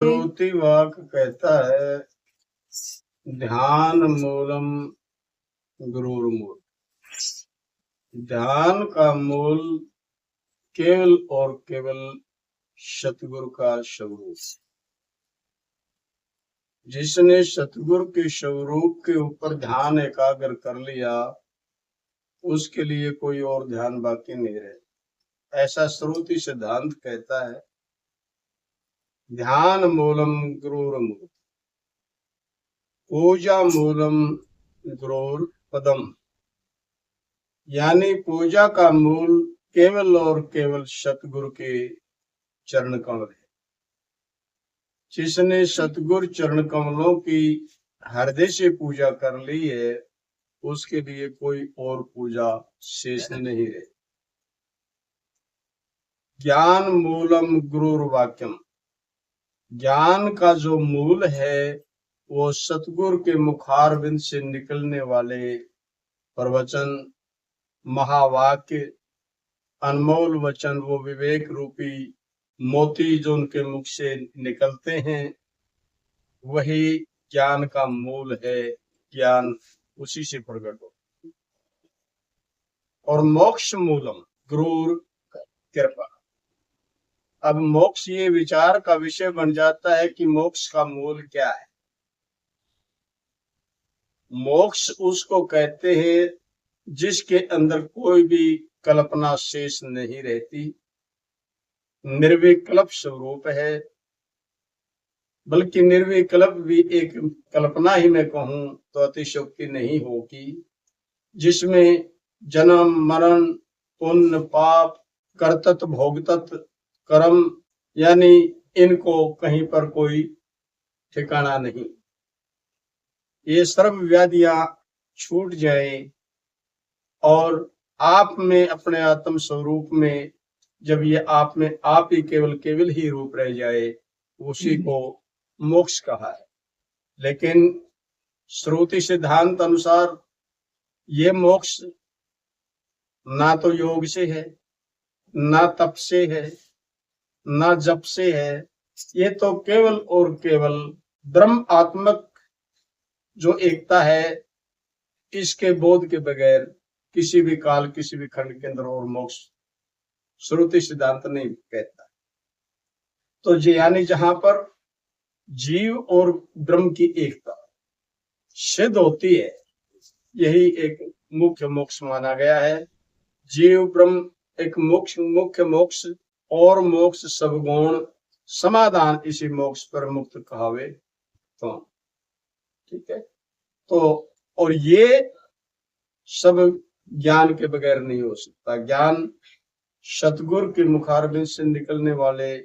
श्रुति वाक्य कहता है ध्यान मूलम गुरुर्मूल। ध्यान का मूल केवल और केवल सतगुरु का स्वरूप। जिसने सतगुरु के स्वरूप के ऊपर ध्यान एकाग्र कर लिया उसके लिए कोई और ध्यान बाकी नहीं रहे। ऐसा श्रुति सिद्धांत कहता है ध्यान मूलम गुरुर्मूल, पूजा मूलम गुरुर पदम। यानी पूजा का मूल केवल और केवल सतगुरु के चरण कमल है। जिसने सतगुरु चरण कमलों की हृदय से पूजा कर ली है उसके लिए कोई और पूजा शेष नहीं रहे। ज्ञान मूलम गुरुर वाक्यम। ज्ञान का जो मूल है वो सतगुरु के मुखारविंद से निकलने वाले प्रवचन, महावाक्य, अनमोल वचन, वो विवेक रूपी मोती जो उनके मुख से निकलते हैं वही ज्ञान का मूल है। ज्ञान उसी से प्रकट हो। और मोक्ष मूलम गुरुर कृपा। अब मोक्ष ये विचार का विषय बन जाता है कि मोक्ष का मूल क्या है। मोक्ष उसको कहते हैं जिसके अंदर कोई भी कल्पना शेष नहीं रहती, निर्विकल्प स्वरूप है। बल्कि निर्विकल्प भी एक कल्पना ही मैं कहूं तो अतिशयोक्ति नहीं होगी, जिसमें जन्म मरण, पुण्य पाप, कर्तृत्व भोगतत्व, कर्म, यानी इनको कहीं पर कोई ठिकाना नहीं। ये सर्व व्याधियां छूट जाए और आप में, अपने आत्म स्वरूप में जब ये आप में आप ही केवल ही रूप रह जाए उसी को मोक्ष कहा है। लेकिन श्रुति सिद्धांत अनुसार ये मोक्ष ना तो योग से है, ना तप से है, ना जप से है। ये तो केवल और केवल ब्रह्म आत्मक जो एकता है इसके बोध के बगैर किसी भी काल, किसी भी खंड के अंदर और मोक्ष श्रुति सिद्धांत नहीं कहता। तो यानी जहां पर जीव और ब्रह्म की एकता सिद्ध होती है यही एक मुख्य मोक्ष माना गया है। जीव ब्रह्म एक मुख्य मोक्ष और मोक्ष सब गुण समाधान इसी मोक्ष पर मुक्त कहावे। तो ठीक है। तो और ये सब ज्ञान के बगैर नहीं हो सकता। ज्ञान सतगुरु के मुखारबिंद से निकलने वाले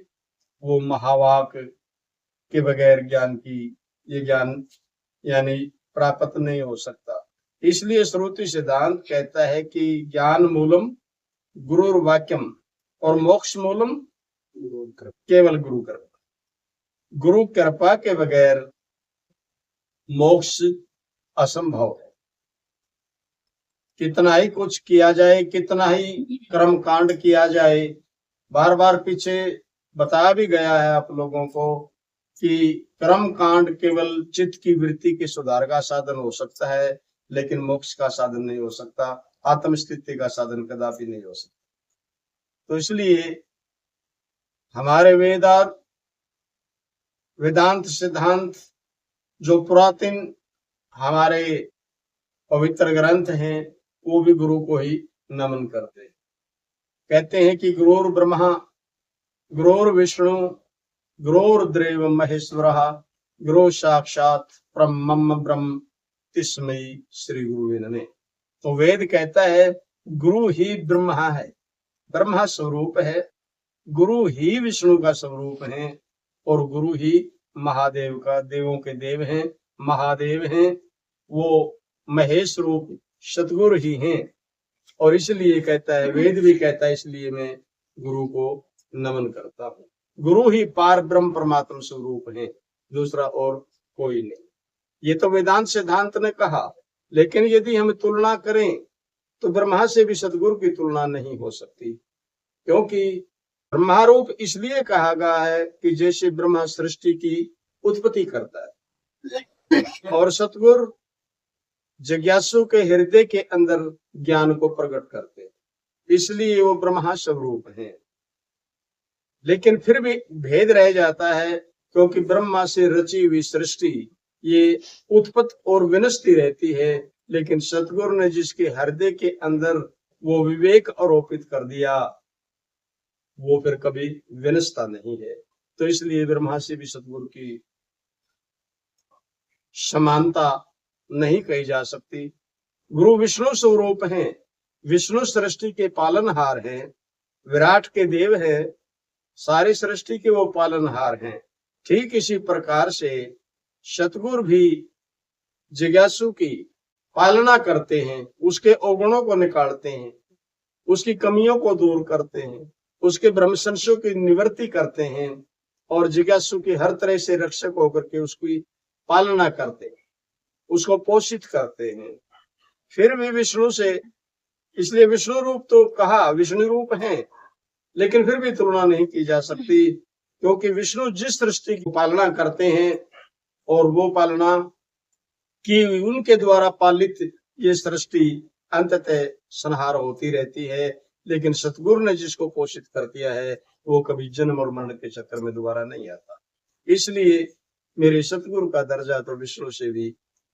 वो महावाक के बगैर ज्ञान की ये ज्ञान यानी प्राप्त नहीं हो सकता। इसलिए श्रुति सिद्धांत कहता है कि ज्ञान मूलम गुरुर वाक्यम और मोक्ष मूलम केवल गुरु कृपा। गुरु कृपा के बगैर मोक्ष असंभव है। कितना ही कुछ किया जाए, कितना ही कर्म कांड किया जाए, बार बार पीछे बताया भी गया है आप लोगों को कि कर्म कांड केवल चित्त की वृत्ति के सुधार का साधन हो सकता है लेकिन मोक्ष का साधन नहीं हो सकता, आत्मस्थिति का साधन कदापि नहीं हो सकता। तो इसलिए हमारे वेदांत सिद्धांत जो पुरातन हमारे पवित्र ग्रंथ हैं वो भी गुरु को ही नमन करते। कहते हैं कि गुरुर ब्रह्मा गुरुर विष्णु गुरुर्देव महेश्वरः गुरु साक्षात परमं ब्रह्म तस्मै श्री गुरुवे नमः। तो वेद कहता है गुरु ही ब्रह्मा है, ब्रह्मा स्वरूप है, गुरु ही विष्णु का स्वरूप है और गुरु ही महादेव का, देवों के देव हैं, महादेव हैं, वो महेश रूप सतगुरु ही हैं। और इसलिए कहता है, वेद भी कहता है, इसलिए मैं गुरु को नमन करता हूँ। गुरु ही पार ब्रह्म परमात्मा स्वरूप है, दूसरा और कोई नहीं। ये तो वेदांत सिद्धांत ने कहा। लेकिन यदि हम तुलना करें तो ब्रह्मा से भी सतगुरु की तुलना नहीं हो सकती, क्योंकि ब्रह्मारूप इसलिए कहा गया है कि जैसे ब्रह्मा सृष्टि की उत्पत्ति करता है और सतगुरु जिज्ञासु के हृदय के अंदर ज्ञान को प्रकट करते हैं, इसलिए वो ब्रह्मा स्वरूप है। लेकिन फिर भी भेद रह जाता है, क्योंकि ब्रह्मा से रची हुई सृष्टि ये उत्पत्ति और विनष्टि रहती है, लेकिन सतगुरु ने जिसके हृदय के अंदर वो विवेक आरोपित कर दिया, वो फिर कभी विनष्टता नहीं है। तो इसलिए ब्रह्मा से भी सतगुरु की समानता नहीं कही जा सकती। गुरु विष्णु स्वरूप हैं, विष्णु सृष्टि के पालनहार हैं, विराट के देव हैं, सारी सृष्टि के वो पालनहार हैं। ठीक इसी प्रकार से सतगुरु भी जिज्ञासु की पालना करते हैं, उसके अवगुणों को निकालते हैं, उसकी कमियों को दूर करते हैं, उसके भ्रम संशयों की निवृत्ति करते हैं और जिज्ञासु की हर तरह से रक्षक होकर के उसकी पालना करते हैं, उसको पोषित करते हैं। फिर भी विष्णु से, इसलिए विष्णु रूप तो कहा, विष्णु रूप है, लेकिन फिर भी तुलना नहीं की जा सकती, क्योंकि विष्णु जिस सृष्टि की पालना करते हैं और वो पालना की उनके द्वारा पालित ये सृष्टि अंततः संहार होती रहती है। लेकिन सतगुरु ने जिसको पोषित कर दिया है वो कभी जन्म और मरण के चक्कर में दोबारा नहीं आता। इसलिए मेरे सतगुरु का दर्जा तो विष्णु से भी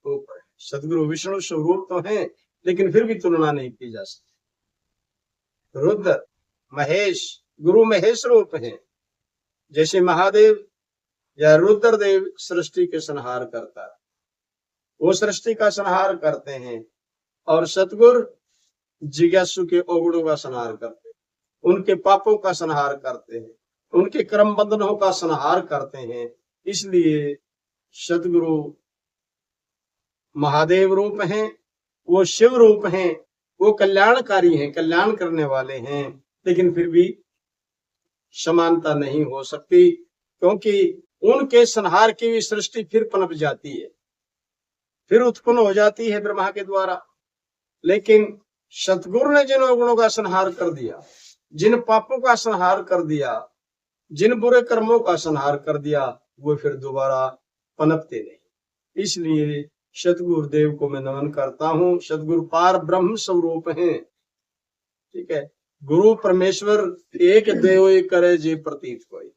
ऊपर है। सतगुरु विष्णु स्वरूप तो हैं, लेकिन फिर भी तुलना नहीं की जा सकती। रुद्र महेश गुरु महेश रूप हैं। जैसे महादेव या रुद्रदेव सृष्टि के संहार करता है, वो सृष्टि का संहार करते हैं, और सतगुरु जिज्ञासु के अवगुणों का संहार करते हैं, उनके पापों का संहार करते हैं, उनके कर्म बंधनों का संहार करते हैं। इसलिए सतगुरु महादेव रूप हैं, वो शिव रूप हैं, वो कल्याणकारी हैं, कल्याण करने वाले हैं, लेकिन फिर भी समानता नहीं हो सकती, क्योंकि उनके संहार की भी सृष्टि फिर पनप जाती है, फिर उत्पन्न हो जाती है ब्रह्मा के द्वारा। लेकिन सतगुरु ने जिन अवगुणों का संहार कर दिया, जिन पापों का संहार कर दिया, जिन बुरे कर्मों का संहार कर दिया, वो फिर दोबारा पनपते नहीं। इसलिए सतगुरु देव को मैं नमन करता हूँ। सतगुरु पार ब्रह्म स्वरूप हैं, ठीक है। गुरु परमेश्वर एक देव करे जे प्रतीत कोई।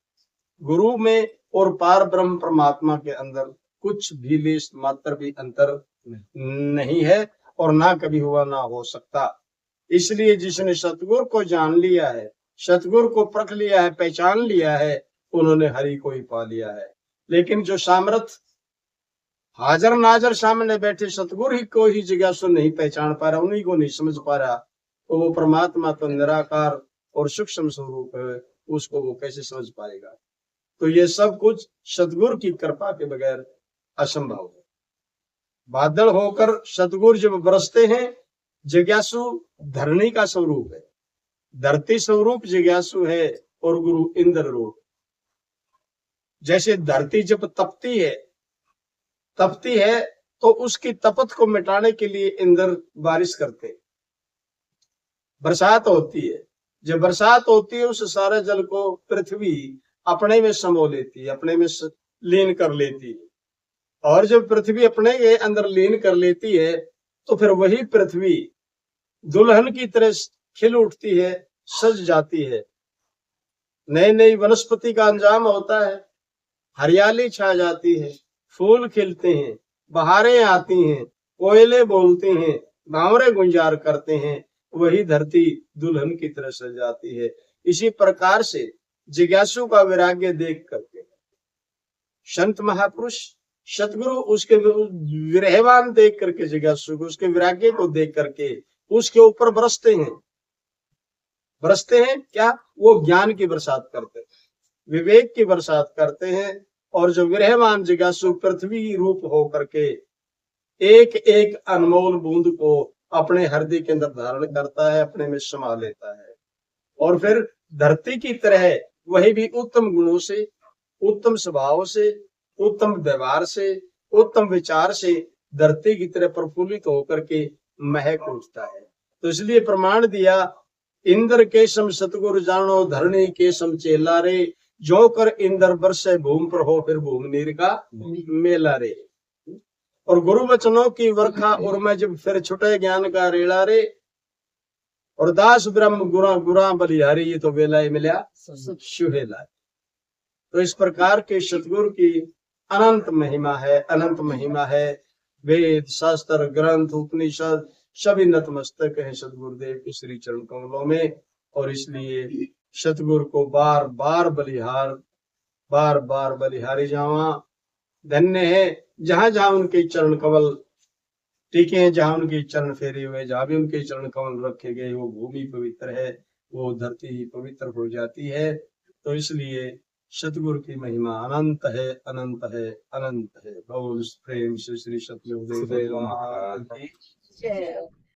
गुरु में और पार ब्रह्म परमात्मा के अंदर कुछ भी लेश मात्र भी अंतर नहीं है और ना कभी हुआ ना हो सकता। इसलिए जिसने सतगुरु को जान लिया है, सतगुरु को परख लिया है, पहचान लिया है, उन्होंने हरि को ही पा लिया है। लेकिन जो सामर्थ हाजर नाजर सामने बैठे सतगुरु ही को ही जिज्ञासु नहीं पहचान पा रहा, उन्हीं को नहीं समझ पा रहा, तो वो परमात्मा तो निराकार और सूक्ष्म स्वरूप है, उसको वो कैसे समझ पाएगा। तो ये सब कुछ सतगुरु की कृपा के बगैर असंभव है। बादल होकर सतगुरु जब बरसते हैं, जिज्ञासु धरणी का स्वरूप है, धरती स्वरूप जिज्ञासु है और गुरु इंद्र रूप। जैसे धरती जब तपती है तो उसकी तपत को मिटाने के लिए इंद्र बारिश करते हैं, बरसात होती है। जब बरसात होती है उस सारे जल को पृथ्वी अपने में समो लेती है, अपने में लीन कर लेती है, और जब पृथ्वी अपने के अंदर लीन कर लेती है तो फिर वही पृथ्वी दुल्हन की तरह खिल उठती है, सज जाती है, नई नई वनस्पति का अंजाम होता है, हरियाली छा जाती है, फूल खिलते हैं, बहारें आती हैं, कोयले बोलते हैं, भांवरे गुंजार करते हैं, वही धरती दुल्हन की तरह सज जाती है। इसी प्रकार से जिज्ञासु का वैराग्य देख करके संत महापुरुष सतगुरु उसके विरहवान देख करके जिज्ञासु को उसके वैराग्य को देख करके उसके ऊपर बरसते हैं क्या, वो ज्ञान की बरसात करते हैं, विवेक की बरसात करते हैं। और जो विरहवान जिज्ञासु पृथ्वी रूप हो करके एक एक अनमोल बूंद को अपने हृदय के अंदर धारण करता है, अपने में समा लेता है, और फिर धरती की तरह वही भी उत्तम गुणों से, उत्तम स्वभाव से, उत्तम व्यवहार से, उत्तम विचार से धरती की तरह प्रफुल्लित होकर के महक उठता है। तो इसलिए प्रमाण दिया इंद्र केशम सतगुरु जानो, धरणी केशम चेला रे, जो कर इंद्र बरसे भूमि पर हो, फिर भूमि नीर का मेला रे। और गुरु वचनों की वर्खा और मैं जब फिर छुटे ज्ञान का रेला रे, और दास ब्रह्म गुरा गुरा बलिहारी, ये तो वेला ही मिला सुहेला। तो इस प्रकार के सतगुरु की अनंत महिमा है, अनंत महिमा है। वेद शास्त्र ग्रंथ उपनिषद सभी नतमस्तक है सतगुरुदेव के श्री चरण कमलों में। और इसलिए सतगुरु को बार बार बलिहारी जावा। धन्य है जहां जहां उनके चरण कमल टीके हैं, जहां उनके चरण फेरे हुए, जहां भी उनके चरण कमल रखे गए, वो भूमि पवित्र है, वो धरती ही पवित्र हो जाती है। तो इसलिए सतगुरु की महिमा अनंत है, अनंत है, अनंत है। बोल प्रेम से श्री सतगुरुदेव महाराज की जय।